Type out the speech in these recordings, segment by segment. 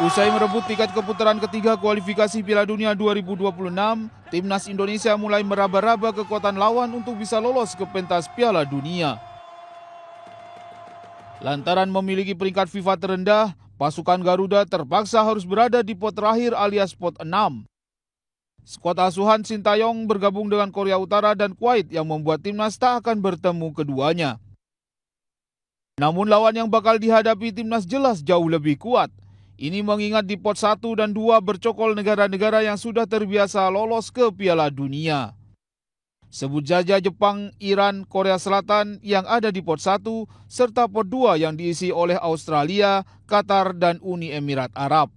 Usai merebut tiket ke putaran ketiga kualifikasi Piala Dunia 2026, Timnas Indonesia mulai meraba-raba kekuatan lawan untuk bisa lolos ke pentas Piala Dunia. Lantaran memiliki peringkat FIFA terendah, pasukan Garuda terpaksa harus berada di pot terakhir alias pot 6. Skuad asuhan Sintayong bergabung dengan Korea Utara dan Kuwait yang membuat timnas tak akan bertemu keduanya. Namun lawan yang bakal dihadapi timnas jelas jauh lebih kuat. Ini mengingat di pot 1 dan 2 bercokol negara-negara yang sudah terbiasa lolos ke Piala Dunia. Sebut saja Jepang, Iran, Korea Selatan yang ada di pot 1, serta pot 2 yang diisi oleh Australia, Qatar, dan Uni Emirat Arab.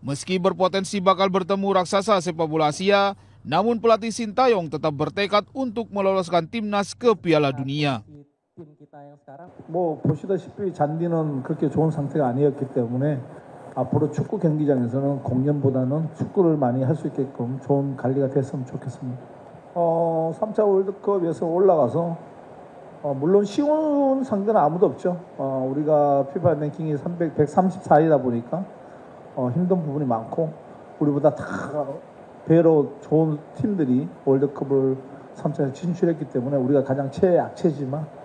Meski berpotensi bakal bertemu raksasa sepak bola Asia, namun pelatih Sintayong tetap bertekad untuk meloloskan timnas ke Piala Dunia. 보시다시피 잔디는 그렇게 좋은 상태가 아니었기 때문에 앞으로 축구 경기장에서는 공연보다는 축구를 많이 할 수 있게끔 좋은 관리가 됐으면 좋겠습니다. 3차 월드컵에서 올라가서 물론 쉬운 상대는 아무도 없죠. 우리가 FIFA 랭킹이 134위다 보니까 힘든 부분이 많고 우리보다 다 배로 좋은 팀들이 월드컵을 3차에 진출했기 때문에 우리가 가장 최약체지만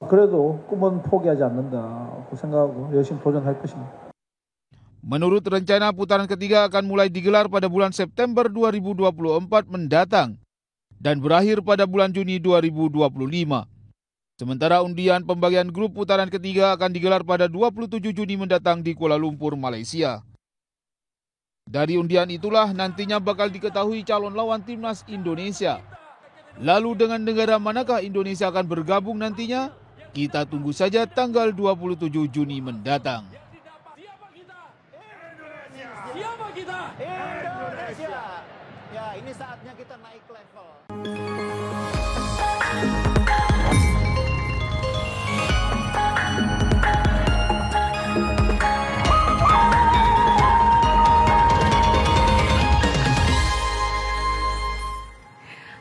그래도 꿈은 포기하지 않는다고 생각하고 열심히 도전할 것입니다. Menurut rencana putaran ketiga akan mulai digelar pada bulan September 2024 mendatang dan berakhir pada bulan Juni 2025. Sementara undian pembagian grup putaran ketiga akan digelar pada 27 Juni mendatang di Kuala Lumpur, Malaysia. Dari undian itulah nantinya bakal diketahui calon lawan timnas Indonesia. Lalu dengan negara manakah Indonesia akan bergabung nantinya? Kita tunggu saja tanggal 27 Juni mendatang. Siapa kita? Indonesia. Ya, ini saatnya kita naik level.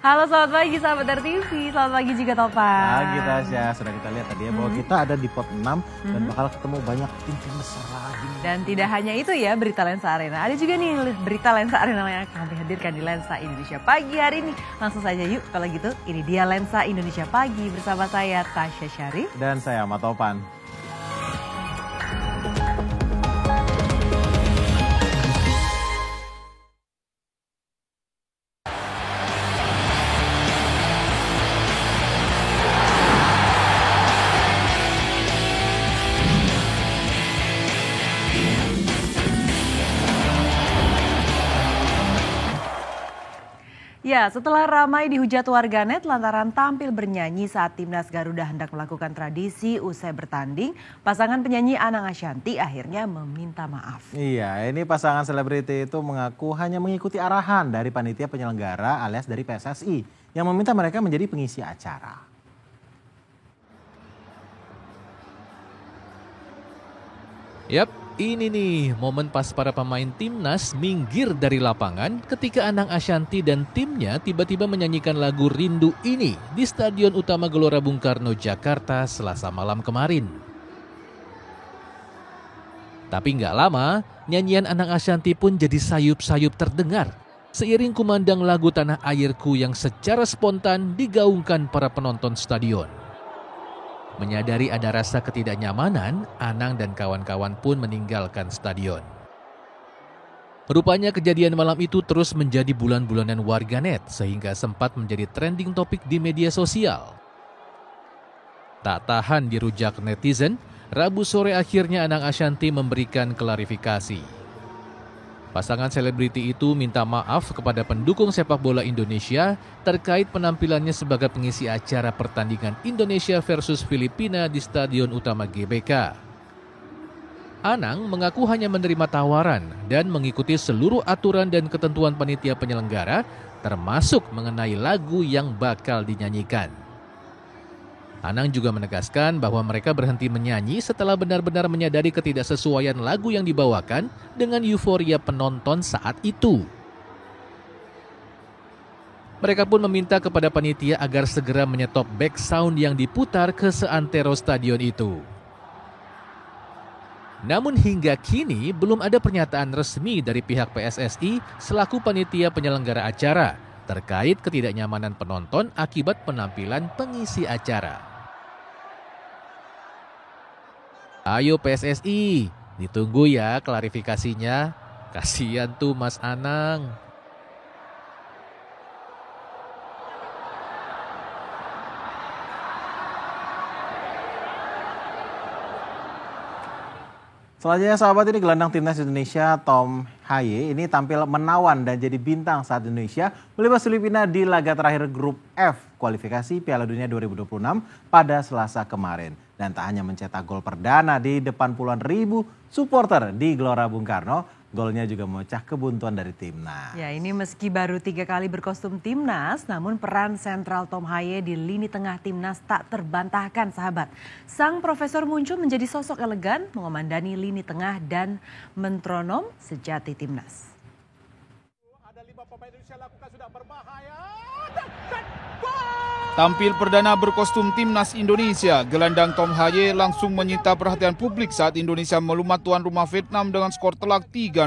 Halo, selamat pagi sahabat RTV, selamat pagi juga Topan. Pagi Tasya, sudah kita lihat tadi ya bahwa kita ada di pot 6 dan bakal ketemu banyak tim-tim besar lagi. Dan tidak hanya itu ya berita Lensa Arena, ada juga nih berita Lensa Arena yang akan kami hadirkan di Lensa Indonesia Pagi hari ini. Langsung saja yuk, kalau gitu ini dia Lensa Indonesia Pagi bersama saya Tasya Syarif. Dan saya Ahmad Topan. Ya, setelah ramai dihujat warganet lantaran tampil bernyanyi saat timnas Garuda hendak melakukan tradisi usai bertanding, pasangan penyanyi Anang Ashanty akhirnya meminta maaf. Iya, ini pasangan selebriti itu mengaku hanya mengikuti arahan dari panitia penyelenggara alias dari PSSI yang meminta mereka menjadi pengisi acara. Yap, ini nih momen pas para pemain timnas minggir dari lapangan ketika Anang Ashanty dan timnya tiba-tiba menyanyikan lagu Rindu Ini di Stadion Utama Gelora Bung Karno, Jakarta Selasa malam kemarin. Tapi nggak lama, nyanyian Anang Ashanty pun jadi sayup-sayup terdengar seiring kumandang lagu Tanah Airku yang secara spontan digaungkan para penonton stadion. Menyadari ada rasa ketidaknyamanan, Anang dan kawan-kawan pun meninggalkan stadion. Rupanya kejadian malam itu terus menjadi bulan-bulanan warganet sehingga sempat menjadi trending topik di media sosial. Tak tahan dirujak netizen, Rabu sore akhirnya Anang Ashanty memberikan klarifikasi. Pasangan selebriti itu minta maaf kepada pendukung sepak bola Indonesia terkait penampilannya sebagai pengisi acara pertandingan Indonesia versus Filipina di Stadion Utama GBK. Anang mengaku hanya menerima tawaran dan mengikuti seluruh aturan dan ketentuan panitia penyelenggara, termasuk mengenai lagu yang bakal dinyanyikan. Anang juga menegaskan bahwa mereka berhenti menyanyi setelah benar-benar menyadari ketidaksesuaian lagu yang dibawakan dengan euforia penonton saat itu. Mereka pun meminta kepada panitia agar segera menyetop back sound yang diputar ke seantero stadion itu. Namun hingga kini belum ada pernyataan resmi dari pihak PSSI selaku panitia penyelenggara acara terkait ketidaknyamanan penonton akibat penampilan pengisi acara. Ayo PSSI, ditunggu ya klarifikasinya. Kasihan tuh Mas Anang. Selanjutnya sahabat, ini gelandang timnas Indonesia Tom Haye ini tampil menawan dan jadi bintang saat Indonesia melibas Filipina di laga terakhir grup F kualifikasi Piala Dunia 2026 pada Selasa kemarin. Dan tak hanya mencetak gol perdana di depan puluhan ribu supporter di Gelora Bung Karno, golnya juga memecah kebuntuan dari timnas. Ya, ini meski baru 3 kali berkostum timnas, namun peran sentral Tom Haye di lini tengah timnas tak terbantahkan sahabat. Sang profesor muncul menjadi sosok elegan, mengomandani lini tengah dan metronom sejati timnas. Ada 5 pemain Indonesia lakukan sudah berbahaya. Tampil perdana berkostum timnas Indonesia, gelandang Tom Haye langsung menyita perhatian publik saat Indonesia melumat tuan rumah Vietnam dengan skor telak 3-0.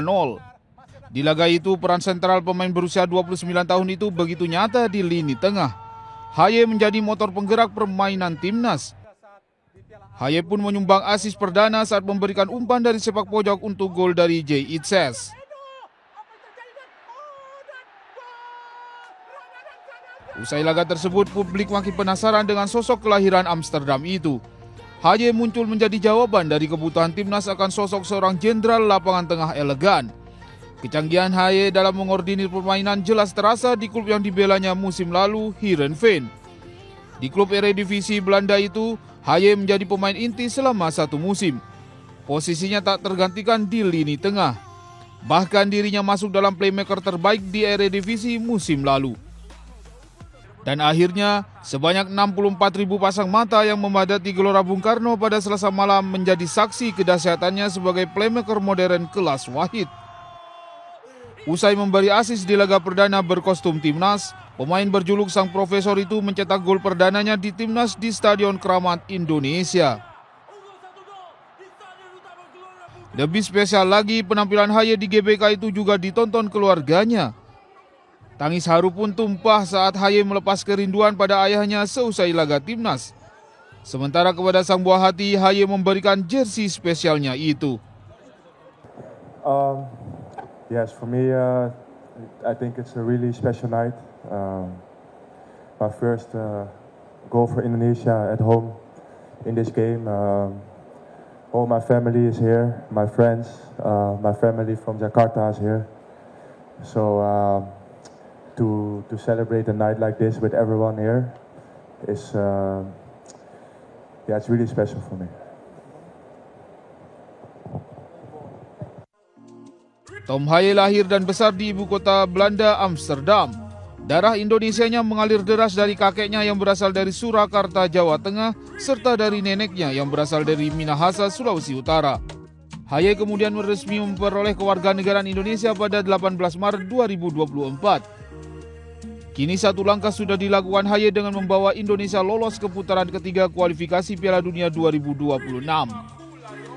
Di laga itu, peran sentral pemain berusia 29 tahun itu begitu nyata di lini tengah. Haye menjadi motor penggerak permainan timnas. Haye pun menyumbang asis perdana saat memberikan umpan dari sepak pojok untuk gol dari Jay Itzes. Usai laga tersebut, publik makin penasaran dengan sosok kelahiran Amsterdam itu. Haye muncul menjadi jawaban dari kebutuhan timnas akan sosok seorang jenderal lapangan tengah elegan. Kecanggihan Haye dalam mengordinir permainan jelas terasa di klub yang dibelanya musim lalu, Heerenveen. Di klub Eredivisie Belanda itu, Haye menjadi pemain inti selama 1 musim. Posisinya tak tergantikan di lini tengah. Bahkan dirinya masuk dalam playmaker terbaik di Eredivisie musim lalu. Dan akhirnya, sebanyak 64.000 pasang mata yang memadati Gelora Bung Karno pada Selasa malam menjadi saksi kedahsyatannya sebagai playmaker modern kelas Wahid. Usai memberi asis di laga perdana berkostum timnas, pemain berjuluk sang profesor itu mencetak gol perdananya di timnas di Stadion Kramat, Indonesia. Lebih spesial lagi, penampilan Haye di GBK itu juga ditonton keluarganya. Tangis haru pun tumpah saat Haye melepas kerinduan pada ayahnya seusai laga timnas. Sementara kepada sang buah hati, Haye memberikan jersey spesialnya itu. Yes, for me, I think it's a really special night. My first goal for Indonesia at home in this game. All my family is here, my friends, my family from Jakarta is here. So to celebrate a night like this with everyone here is it's really special for me. Tom Haye lahir dan besar di ibu kota Belanda, Amsterdam. Darah Indonesianya mengalir deras dari kakeknya yang berasal dari Surakarta, Jawa Tengah, serta dari neneknya yang berasal dari Minahasa, Sulawesi Utara. Haye kemudian resmi memperoleh kewarganegaraan Indonesia pada 18 Maret 2024. Kini satu langkah sudah dilakukan Haye dengan membawa Indonesia lolos ke putaran ketiga kualifikasi Piala Dunia 2026.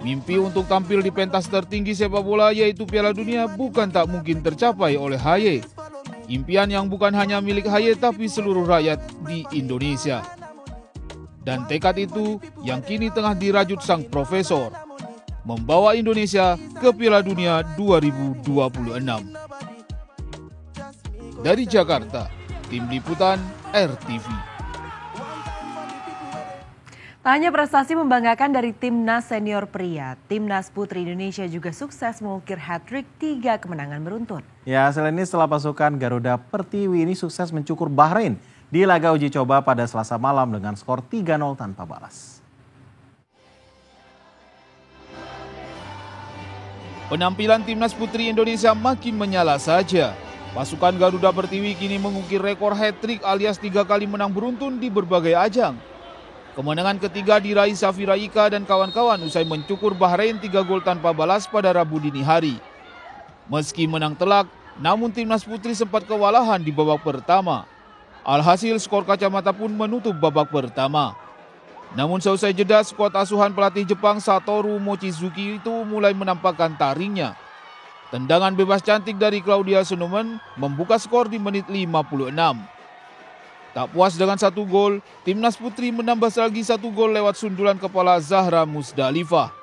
Mimpi untuk tampil di pentas tertinggi sepak bola yaitu Piala Dunia bukan tak mungkin tercapai oleh Haye. Impian yang bukan hanya milik Haye tapi seluruh rakyat di Indonesia. Dan tekad itu yang kini tengah dirajut sang profesor, membawa Indonesia ke Piala Dunia 2026. Dari Jakarta, Tim Liputan RTV. Tak hanya prestasi membanggakan dari timnas senior pria, timnas putri Indonesia juga sukses mengukir hat-trick 3 kemenangan beruntun. Ya, selain ini setelah pasukan Garuda Pertiwi ini sukses mencukur Bahrain di laga uji coba pada Selasa malam dengan skor 3-0 tanpa balas. Penampilan timnas putri Indonesia makin menyala saja. Pasukan Garuda Pertiwi kini mengukir rekor hat-trick alias 3 kali menang beruntun di berbagai ajang. Kemenangan ketiga diraih Safira Ika dan kawan-kawan usai mencukur Bahrain 3 gol tanpa balas pada Rabu dini hari. Meski menang telak, namun timnas putri sempat kewalahan di babak pertama. Alhasil skor kacamata pun menutup babak pertama. Namun seusai jeda, skuad asuhan pelatih Jepang Satoru Mochizuki itu mulai menampakkan taringnya. Tendangan bebas cantik dari Claudia Sunomen membuka skor di menit 56. Tak puas dengan 1 gol, timnas putri menambah lagi 1 gol lewat sundulan kepala Zahra Musdalifah.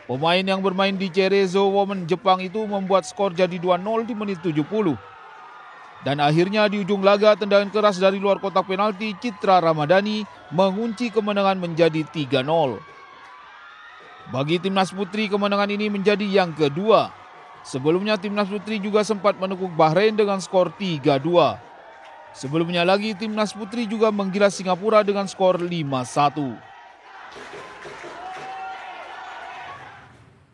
Pemain yang bermain di Cerezo Women Jepang itu membuat skor jadi 2-0 di menit 70. Dan akhirnya di ujung laga tendangan keras dari luar kotak penalti Citra Ramadhani mengunci kemenangan menjadi 3-0. Bagi timnas putri kemenangan ini menjadi yang kedua. Sebelumnya timnas putri juga sempat menekuk Bahrain dengan skor 3-2. Sebelumnya lagi timnas putri juga menggilas Singapura dengan skor 5-1.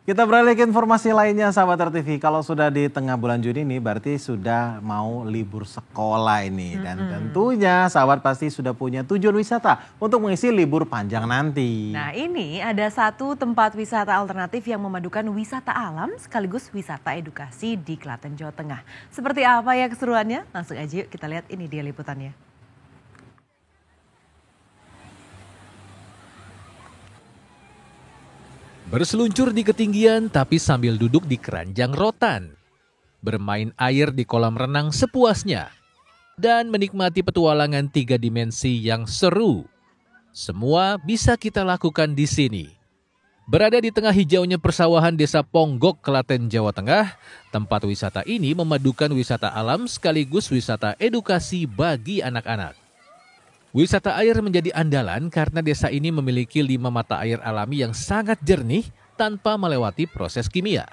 Kita beralih ke informasi lainnya sahabat RTV. Kalau sudah di tengah bulan Juni ini berarti sudah mau libur sekolah ini. Dan tentunya sahabat pasti sudah punya tujuan wisata untuk mengisi libur panjang nanti. Nah ini ada satu tempat wisata alternatif yang memadukan wisata alam sekaligus wisata edukasi di Klaten, Jawa Tengah. Seperti apa ya keseruannya? Langsung aja yuk kita lihat, ini dia liputannya. Berseluncur di ketinggian tapi sambil duduk di keranjang rotan. Bermain air di kolam renang sepuasnya. Dan menikmati petualangan 3 dimensi yang seru. Semua bisa kita lakukan di sini. Berada di tengah hijaunya persawahan Desa Ponggok, Klaten, Jawa Tengah, tempat wisata ini memadukan wisata alam sekaligus wisata edukasi bagi anak-anak. Wisata air menjadi andalan karena desa ini memiliki 5 mata air alami yang sangat jernih tanpa melewati proses kimia.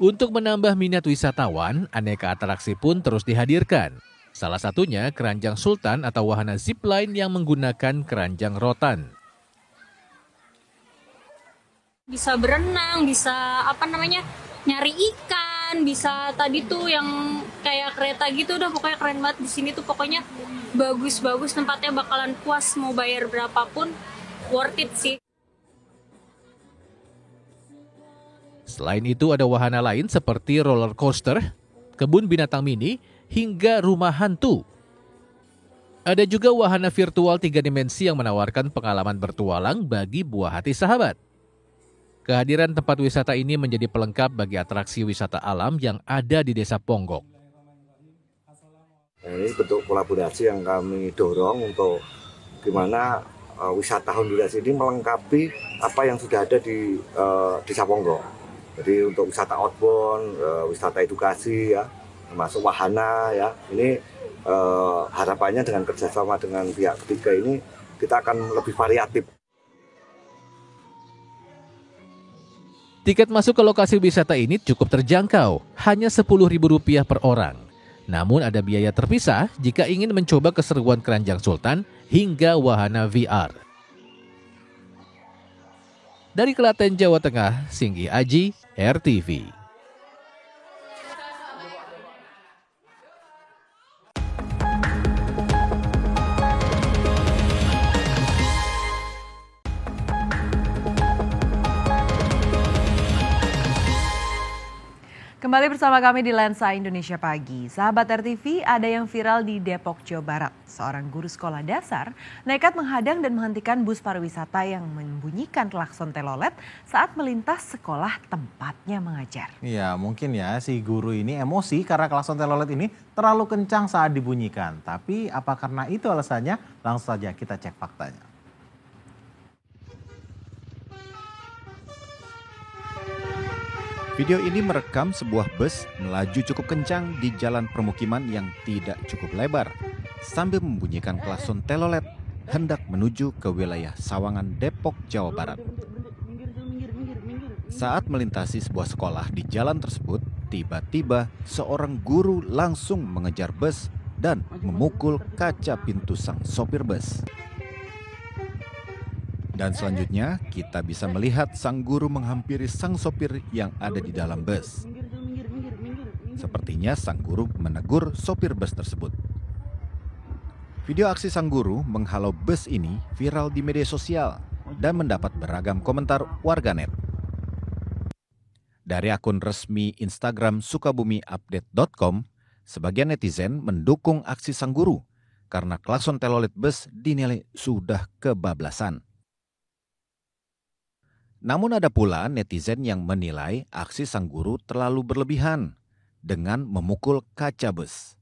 Untuk menambah minat wisatawan, aneka atraksi pun terus dihadirkan. Salah satunya keranjang sultan atau wahana zipline yang menggunakan keranjang rotan. Bisa berenang, bisa nyari ikan, bisa tadi tuh yang kayak kereta gitu, udah pokoknya keren banget di sini tuh, pokoknya bagus-bagus tempatnya, bakalan puas mau bayar berapapun, worth it sih. Selain itu ada wahana lain seperti roller coaster, kebun binatang mini, hingga rumah hantu. Ada juga wahana virtual 3 dimensi yang menawarkan pengalaman bertualang bagi buah hati sahabat. Kehadiran tempat wisata ini menjadi pelengkap bagi atraksi wisata alam yang ada di Desa Ponggok. Ini bentuk kolaborasi yang kami dorong untuk gimana wisata Honduras ini melengkapi apa yang sudah ada di Desa Ponggok. Jadi untuk wisata outbound, wisata edukasi ya, termasuk wahana ya. Ini harapannya dengan kerjasama dengan pihak ketiga ini kita akan lebih variatif. Tiket masuk ke lokasi wisata ini cukup terjangkau, hanya Rp10.000 per orang. Namun ada biaya terpisah jika ingin mencoba keseruan keranjang sultan hingga wahana VR. Dari Klaten, Jawa Tengah, Singgi Aji, RTV. Kembali bersama kami di Lensa Indonesia Pagi. Sahabat RTV, ada yang viral di Depok, Jawa Barat. Seorang guru sekolah dasar nekat menghadang dan menghentikan bus pariwisata yang membunyikan klakson telolet saat melintas sekolah tempatnya mengajar. Ya, mungkin ya si guru ini emosi karena klakson telolet ini terlalu kencang saat dibunyikan. Tapi apa karena itu alasannya? Langsung saja kita cek faktanya. Video ini merekam sebuah bus melaju cukup kencang di jalan permukiman yang tidak cukup lebar sambil membunyikan klakson telolet hendak menuju ke wilayah Sawangan, Depok, Jawa Barat. Saat melintasi sebuah sekolah di jalan tersebut, tiba-tiba seorang guru langsung mengejar bus dan memukul kaca pintu sang sopir bus. Dan selanjutnya kita bisa melihat sang guru menghampiri sang sopir yang ada di dalam bus. Sepertinya sang guru menegur sopir bus tersebut. Video aksi sang guru menghalau bus ini viral di media sosial dan mendapat beragam komentar warganet. Dari akun resmi Instagram sukabumiupdate.com, sebagian netizen mendukung aksi sang guru karena klakson telolet bus dinilai sudah kebablasan. Namun ada pula netizen yang menilai aksi sang guru terlalu berlebihan dengan memukul kaca bus.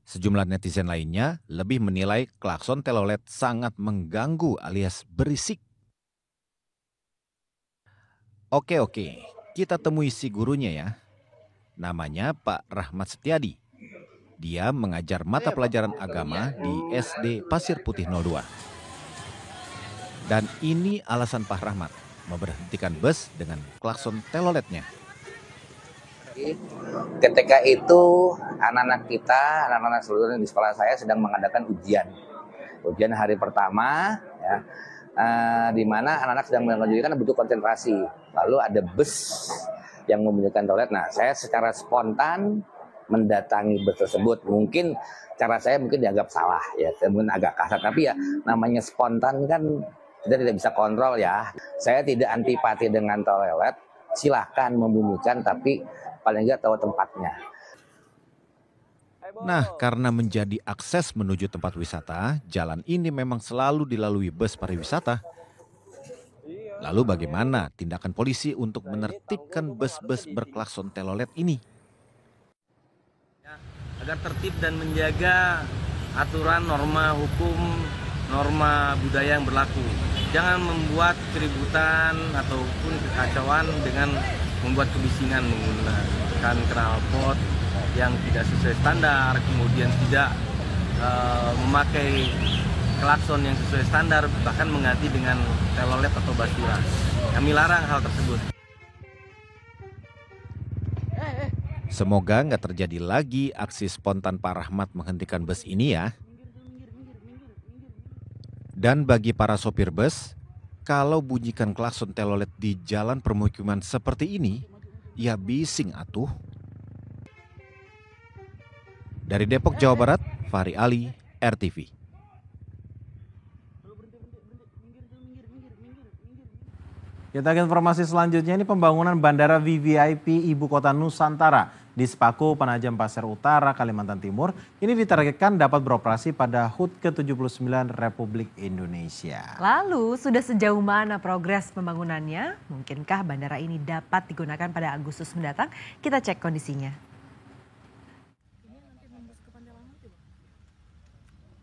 Sejumlah netizen lainnya lebih menilai klakson telolet sangat mengganggu alias berisik. Oke, kita temui si gurunya ya. Namanya Pak Rahmat Setiadi. Dia mengajar mata pelajaran agama di SD Pasir Putih 02. Dan ini alasan Pak Rahmat memberhentikan bus dengan klakson teloletnya. Ketika itu anak-anak kita, anak-anak seluruhnya di sekolah saya sedang mengadakan ujian hari pertama, ya, di mana anak-anak sedang melakukan ujian butuh konsentrasi. Lalu ada bus yang membunyikan telolet. Nah, saya secara spontan mendatangi bus tersebut. Mungkin cara saya mungkin dianggap salah, ya, mungkin agak kasar, tapi ya namanya spontan kan kita tidak bisa kontrol ya. Saya tidak antipati dengan telolet, silahkan membunyikan tapi paling nggak tahu tempatnya. Nah, karena menjadi akses menuju tempat wisata, jalan ini memang selalu dilalui bus pariwisata. Lalu bagaimana tindakan polisi untuk menertibkan bus-bus berklakson telolet ini? Agar tertib dan menjaga aturan, norma hukum, norma budaya yang berlaku. Jangan membuat keributan ataupun kekacauan dengan membuat kebisingan menggunakan knalpot yang tidak sesuai standar, kemudian tidak memakai klakson yang sesuai standar, bahkan mengganti dengan telolet atau basura. Kami larang hal tersebut. Semoga nggak terjadi lagi aksi spontan Pak Rahmat menghentikan bus ini ya. Dan bagi para sopir bus, kalau bunyikan klakson telolet di jalan permukiman seperti ini, ya bising atuh. Dari Depok, Jawa Barat, Fahri Ali, RTV. Kita ke informasi selanjutnya, ini pembangunan Bandara VVIP Ibu Kota Nusantara di Sepaku Penajam Pasir Utara, Kalimantan Timur. Ini ditargetkan dapat beroperasi pada HUT ke-79 Republik Indonesia. Lalu sudah sejauh mana progres pembangunannya? Mungkinkah bandara ini dapat digunakan pada Agustus mendatang? Kita cek kondisinya.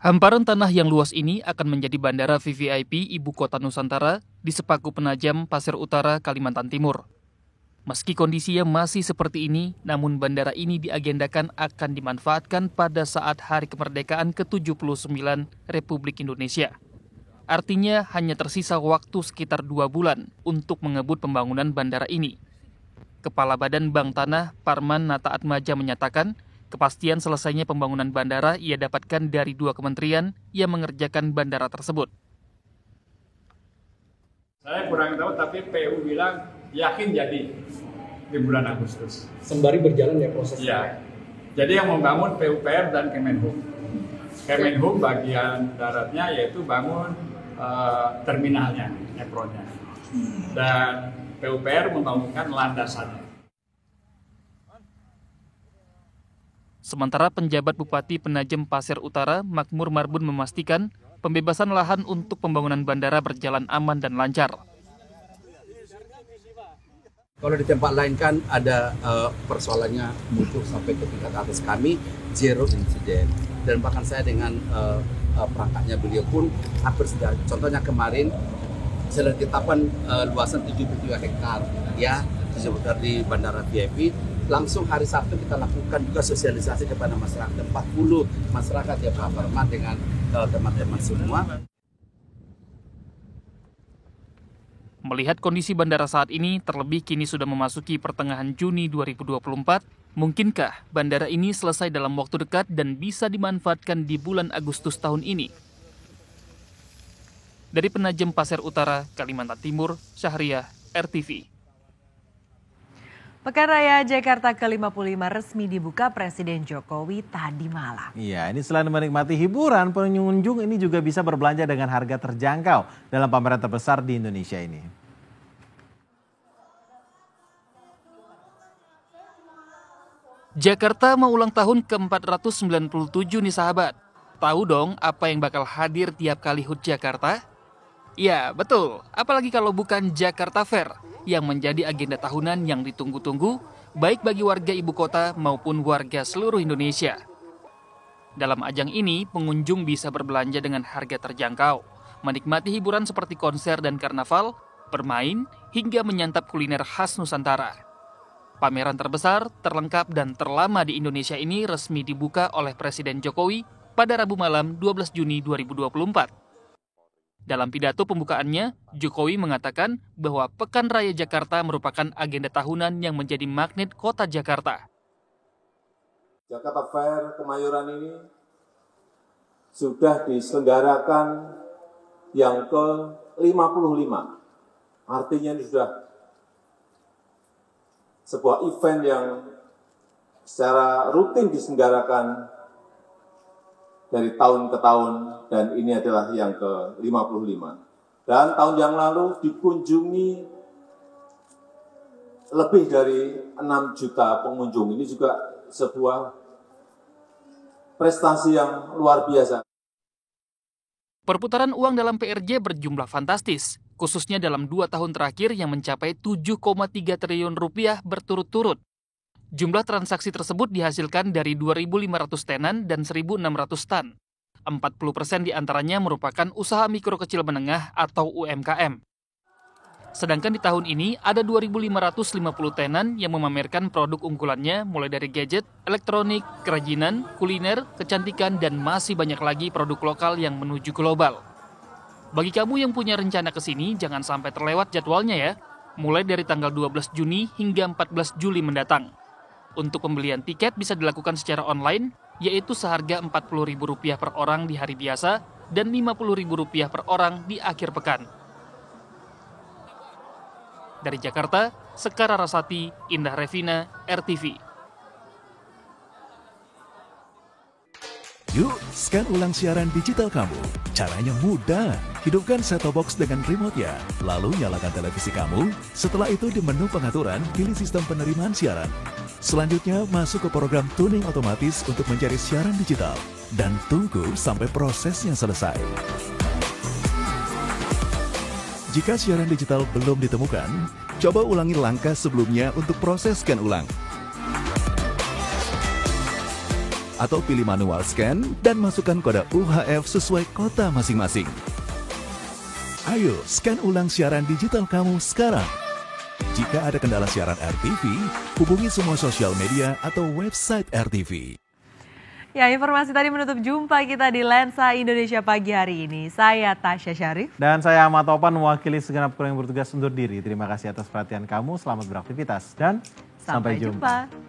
Hamparan tanah yang luas ini akan menjadi Bandara VVIP Ibu Kota Nusantara di Sepaku Penajam, Pasir Utara, Kalimantan Timur. Meski kondisinya masih seperti ini, namun bandara ini diagendakan akan dimanfaatkan pada saat Hari Kemerdekaan ke-79 Republik Indonesia. Artinya hanya tersisa waktu sekitar 2 bulan untuk mengebut pembangunan bandara ini. Kepala Badan Bank Tanah, Parman Nataatmaja menyatakan, kepastian selesainya pembangunan bandara ia dapatkan dari 2 kementerian yang mengerjakan bandara tersebut. Saya kurang tahu, tapi PU bilang yakin jadi di bulan Agustus. Sembari berjalan ya prosesnya? Ya, jadi yang membangun PUPR dan Kemenhub. Kemenhub bagian daratnya yaitu bangun terminalnya, apronnya. Dan PUPR membangunkan landasannya. Sementara penjabat Bupati Penajam Pasir Utara, Makmur Marbun memastikan pembebasan lahan untuk pembangunan bandara berjalan aman dan lancar. Kalau di tempat lain kan ada persoalannya muncul sampai ke tingkat atas, kami zero insiden. Dan bahkan saya dengan perangkatnya beliau pun hampir sudah. Contohnya kemarin sudah ditetapkan luasan 77 hektar ya di Bandara VIP. Langsung hari Sabtu kita lakukan juga sosialisasi kepada masyarakat. 40 masyarakat ya Pak Parman dengan teman-teman semua. Melihat kondisi bandara saat ini, terlebih kini sudah memasuki pertengahan Juni 2024, mungkinkah bandara ini selesai dalam waktu dekat dan bisa dimanfaatkan di bulan Agustus tahun ini? Dari Penajam Pasir Utara, Kalimantan Timur, Syahriah, RTV. Pekan Raya Jakarta ke-55 resmi dibuka Presiden Jokowi tadi malam. Iya, ini selain menikmati hiburan, pengunjung ini juga bisa berbelanja dengan harga terjangkau dalam pameran terbesar di Indonesia ini. Jakarta mau ulang tahun ke-497 nih sahabat. Tahu dong apa yang bakal hadir tiap kali HUT Jakarta? Ya, betul. Apalagi kalau bukan Jakarta Fair yang menjadi agenda tahunan yang ditunggu-tunggu baik bagi warga ibu kota maupun warga seluruh Indonesia. Dalam ajang ini, pengunjung bisa berbelanja dengan harga terjangkau, menikmati hiburan seperti konser dan karnaval, bermain, hingga menyantap kuliner khas Nusantara. Pameran terbesar, terlengkap, dan terlama di Indonesia ini resmi dibuka oleh Presiden Jokowi pada Rabu malam 12 Juni 2024. Dalam pidato pembukaannya, Jokowi mengatakan bahwa Pekan Raya Jakarta merupakan agenda tahunan yang menjadi magnet kota Jakarta. Jakarta Fair Kemayoran ini sudah diselenggarakan yang ke-55. Artinya ini sudah sebuah event yang secara rutin diselenggarakan dari tahun ke tahun, dan ini adalah yang ke-55. Dan tahun yang lalu dikunjungi lebih dari 6 juta pengunjung. Ini juga sebuah prestasi yang luar biasa. Perputaran uang dalam PRJ berjumlah fantastis, khususnya dalam 2 tahun terakhir yang mencapai 7,3 triliun rupiah berturut-turut. Jumlah transaksi tersebut dihasilkan dari 2.500 tenan dan 1.600 tan. 40% diantaranya merupakan usaha mikro kecil menengah atau UMKM. Sedangkan di tahun ini ada 2.550 tenan yang memamerkan produk unggulannya mulai dari gadget, elektronik, kerajinan, kuliner, kecantikan, dan masih banyak lagi produk lokal yang menuju global. Bagi kamu yang punya rencana ke sini, jangan sampai terlewat jadwalnya ya, mulai dari tanggal 12 Juni hingga 14 Juli mendatang. Untuk pembelian tiket bisa dilakukan secara online, yaitu seharga Rp40.000 per orang di hari biasa dan Rp50.000 per orang di akhir pekan. Dari Jakarta, Sekar Rasati, Indah Revina, RTV. Yuk, scan ulang siaran digital kamu. Caranya mudah. Hidupkan set-top box dengan remote-nya. Lalu nyalakan televisi kamu. Setelah itu di menu pengaturan, pilih sistem penerimaan siaran. Selanjutnya, masuk ke program tuning otomatis untuk mencari siaran digital. Dan tunggu sampai prosesnya selesai. Jika siaran digital belum ditemukan, coba ulangi langkah sebelumnya untuk proses scan ulang. Atau pilih manual scan dan masukkan kode UHF sesuai kota masing-masing. Ayo, scan ulang siaran digital kamu sekarang. Jika ada kendala siaran RTV, hubungi semua sosial media atau website RTV. Ya, informasi tadi menutup jumpa kita di Lensa Indonesia pagi hari ini. Saya Tasya Syarif. Dan saya Ahmad Topan, mewakili segenap kru yang bertugas undur diri. Terima kasih atas perhatian kamu, selamat beraktivitas, dan sampai jumpa.